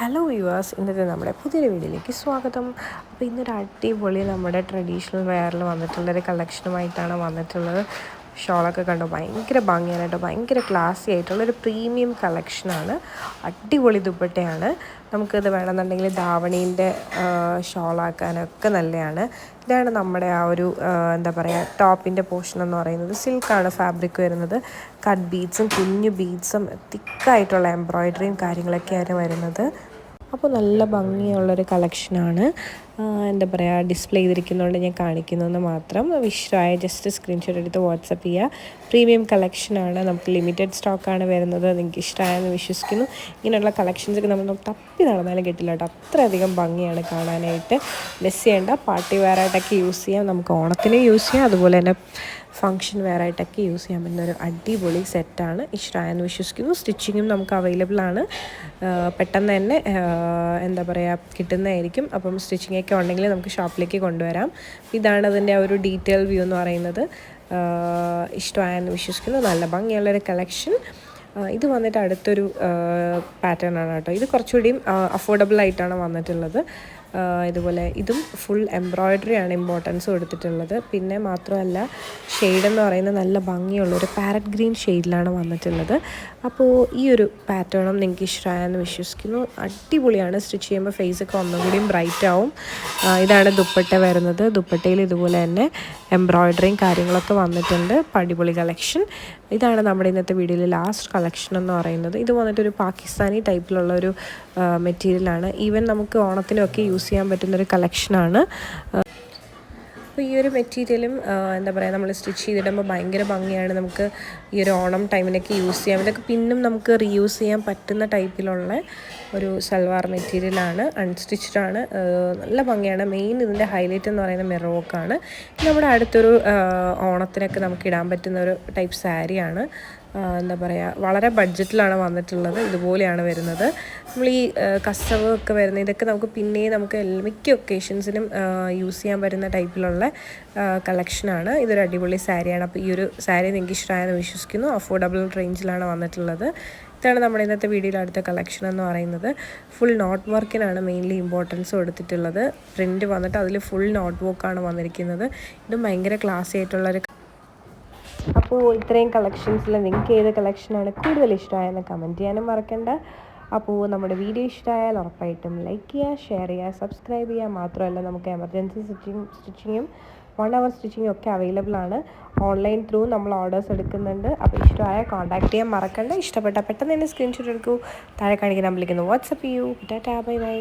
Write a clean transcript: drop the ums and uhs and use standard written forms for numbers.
Hello viewers, ഇന്നത്തെ നമ്മുടെ പുതിയൊരു വീഡിയോയിലേക്ക് സ്വാഗതം. അപ്പോൾ ഇന്നൊരു അടിപൊളി നമ്മുടെ ട്രഡീഷണൽ വെയറിൽ വന്നിട്ടുള്ളൊരു കളക്ഷനുമായിട്ടാണ് വന്നിട്ടുള്ളത്. ഷോളൊക്കെ കണ്ടോ, ഭയങ്കര ഭംഗിയാണ് കേട്ടോ, ഭയങ്കര ക്ലാസി ആയിട്ടുള്ളൊരു പ്രീമിയം കളക്ഷനാണ്. അടിപൊളി ദുപ്പട്ടയാണ്. നമുക്കിത് വേണമെന്നുണ്ടെങ്കിൽ ധാവണീൻ്റെ ഷോളാക്കാനൊക്കെ നല്ലതാണ്. ഇതാണ് നമ്മുടെ ആ ഒരു എന്താ പറയുക, ടോപ്പിൻ്റെ പോർഷൻ എന്ന് പറയുന്നത് സിൽക്കാണ് ഫാബ്രിക് വരുന്നത്. കട്ട് ബീഡ്സും കുഞ്ഞു ബീഡ്സും തിക്കായിട്ടുള്ള എംബ്രോയ്ഡറിയും കാര്യങ്ങളൊക്കെയാണ് വരുന്നത്. അപ്പോൾ നല്ല ഭംഗിയുള്ളൊരു കളക്ഷനാണ്. എന്താ പറയുക, ഡിസ്പ്ലേ ചെയ്തിരിക്കുന്നതുകൊണ്ട് ഞാൻ കാണിക്കുന്നതെന്ന് മാത്രം. ഇഷ്ടമായ ജസ്റ്റ് സ്ക്രീൻഷോട്ട് എടുത്ത് വാട്സപ്പ് ചെയ്യുക. പ്രീമിയം കളക്ഷനാണ്, നമുക്ക് ലിമിറ്റഡ് സ്റ്റോക്കാണ് വരുന്നത്. നിങ്ങൾക്ക് ഇഷ്ടമായെന്ന് വിശ്വസിക്കുന്നു. ഇങ്ങനെയുള്ള കളക്ഷൻസൊക്കെ നമ്മൾ തപ്പി നടന്നാലും കിട്ടില്ല കേട്ടോ, അത്രയധികം ഭംഗിയാണ് കാണാനായിട്ട്. മിസ് ചെയ്യേണ്ട, പാർട്ടി വെയറായിട്ടൊക്കെ യൂസ് ചെയ്യാം, നമുക്ക് ഓണത്തിന് യൂസ് ചെയ്യാം, അതുപോലെ തന്നെ ഫങ്ഷൻ വെയറായിട്ടൊക്കെ യൂസ് ചെയ്യാൻ പറ്റുന്ന ഒരു അടിപൊളി സെറ്റാണ്. ഇഷ്ടമായെന്ന് വിശ്വസിക്കുന്നു. സ്റ്റിച്ചിങ്ങും നമുക്ക് അവൈലബിൾ ആണ്, പെട്ടെന്ന് തന്നെ എന്താ പറയുക കിട്ടുന്നതായിരിക്കും. അപ്പം സ്റ്റിച്ചിങ്ങൊക്കെ ഉണ്ടെങ്കിൽ നമുക്ക് ഷോപ്പിലേക്ക് കൊണ്ടുവരാം. ഇതാണ് അതിൻ്റെ ഒരു ഡീറ്റെയിൽ വ്യൂ എന്ന് പറയുന്നത്. ഇഷ്ടമായെന്ന് വിശ്വസിക്കുന്നു. നല്ല ഭംഗിയുള്ളൊരു കളക്ഷൻ. ഇത് വന്നിട്ട് അടുത്തൊരു പാറ്റേൺ ആണ് കേട്ടോ. ഇത് കുറച്ചുകൂടിയും അഫോർഡബിൾ ആയിട്ടാണ് വന്നിട്ടുള്ളത്. ഇതുപോലെ ഇതും ഫുൾ എംബ്രോയ്ഡറി ആണ് ഇമ്പോർട്ടൻസ് കൊടുത്തിട്ടുള്ളത്. പിന്നെ മാത്രമല്ല, ഷെയ്ഡ് എന്ന് പറയുന്നത് നല്ല ഭംഗിയുള്ളൊരു പാരറ്റ് ഗ്രീൻ ഷെയ്ഡിലാണ് വന്നിട്ടുള്ളത്. അപ്പോൾ ഈ ഒരു പാറ്റേണും നിങ്ങൾക്ക് ഇഷ്ടമായെന്ന് വിശ്വസിക്കുന്നു. അടിപൊളിയാണ്. സ്റ്റിച്ച് ചെയ്യുമ്പോൾ ഫേസൊക്കെ ഒന്നുകൂടിയും ബ്രൈറ്റ് ആവും. ഇതാണ് ദുപ്പട്ട വരുന്നത്. ദുപ്പട്ടയിൽ ഇതുപോലെ തന്നെ എംബ്രോയ്ഡറിയും കാര്യങ്ങളൊക്കെ വന്നിട്ടുണ്ട്. അടിപൊളി കളക്ഷൻ. ഇതാണ് നമ്മുടെ ഇന്നത്തെ വീഡിയോയിൽ ലാസ്റ്റ് കളക്ഷൻ എന്ന് പറയുന്നത്. ഇത് വന്നിട്ടൊരു പാകിസ്ഥാനി ടൈപ്പിലുള്ള ഒരു മെറ്റീരിയലാണ്. ഈവൻ നമുക്ക് ഓണത്തിനൊക്കെ യൂസ് ചെയ്യാൻ പറ്റുന്നൊരു കളക്ഷനാണ്. അപ്പോൾ ഈ ഒരു മെറ്റീരിയലും എന്താ പറയുക, നമ്മൾ സ്റ്റിച്ച് ചെയ്തിടുമ്പോൾ ഭയങ്കര ഭംഗിയാണ്. നമുക്ക് ഈ ഒരു ഓണം ടൈമിനൊക്കെ യൂസ് ചെയ്യാം. ഇതൊക്കെ പിന്നും നമുക്ക് റീയൂസ് ചെയ്യാൻ പറ്റുന്ന ടൈപ്പിലുള്ള ഒരു സൽവാർ മെറ്റീരിയലാണ്. അൺസ്റ്റിച്ച്ഡ് ആണ്, നല്ല ഭംഗിയാണ്. മെയിൻ ഇതിൻ്റെ ഹൈലൈറ്റ് എന്ന് പറയുന്നത് മിറർ വർക്കാണ്. നമ്മുടെ അടുത്തൊരു ഓണത്തിനൊക്കെ നമുക്ക് ഇടാൻ പറ്റുന്ന ഒരു ടൈപ്പ് സാരിയാണ്. എന്താ പറയുക, വളരെ ബഡ്ജറ്റിലാണ് വന്നിട്ടുള്ളത്. ഇതുപോലെയാണ് വരുന്നത്. നമ്മൾ ഈ കസവ് ഒക്കെ വരുന്നത്, ഇതൊക്കെ നമുക്ക് നമുക്ക് മിക്ക ഒക്കേഷൻസിനും യൂസ് ചെയ്യാൻ പറ്റുന്ന ടൈപ്പിലുള്ള കളക്ഷനാണ്. ഇതൊരു അടിപൊളി സാരിയാണ്. അപ്പോൾ ഈ ഒരു സാരി നിങ്ങൾക്ക് ഇഷ്ടമായെന്ന് വിശ്വസിക്കുന്നു. അഫോർഡബിൾ റേഞ്ചിലാണ് വന്നിട്ടുള്ളത്. ഇതാണ് നമ്മുടെ ഇന്നത്തെ വീഡിയോയിൽ അടുത്ത കളക്ഷൻ എന്ന് പറയുന്നത്. ഫുൾ നോട്ട് വർക്കിനാണ് മെയിൻലി ഇമ്പോർട്ടൻസ് കൊടുത്തിട്ടുള്ളത്. പ്രിൻറ്റ് വന്നിട്ട് അതിൽ ഫുൾ നോട്ട് വർക്കാണ് വന്നിരിക്കുന്നത്. ഇതും ഭയങ്കര ക്ലാസി ആയിട്ടുള്ളൊരു. അപ്പോൾ ഇത്രയും കളക്ഷൻസിൽ നിങ്ങൾക്ക് ഏത് കളക്ഷനാണ് കൂടുതൽ ഇഷ്ടമായെന്ന് കമൻറ്റ് ചെയ്യാനും മറക്കണ്ട. അപ്പോൾ നമ്മുടെ വീഡിയോ ഇഷ്ടമായാൽ ഉറപ്പായിട്ടും ലൈക്ക് ചെയ്യുക, ഷെയർ ചെയ്യുക, സബ്സ്ക്രൈബ് ചെയ്യുക. മാത്രമല്ല, നമുക്ക് എമർജൻസി സ്റ്റിച്ചിങ്ങും 1 hour സ്റ്റിച്ചിങ്ങും ഒക്കെ അവൈലബിൾ ആണ്. ഓൺലൈൻ ത്രൂ നമ്മൾ ഓർഡേഴ്സ് എടുക്കുന്നുണ്ട്. അപ്പോൾ ഇഷ്ടമായ കോൺടാക്ട് ചെയ്യാൻ മറക്കണ്ട. ഇഷ്ടപ്പെട്ട പെട്ടെന്ന് തന്നെ സ്ക്രീൻഷോട്ട് എടുക്കൂ. താഴെ കാണിക്കുന്ന നമ്പറിലേക്ക് വാട്സപ്പ് ചെയ്യൂ. Tata, bye bye.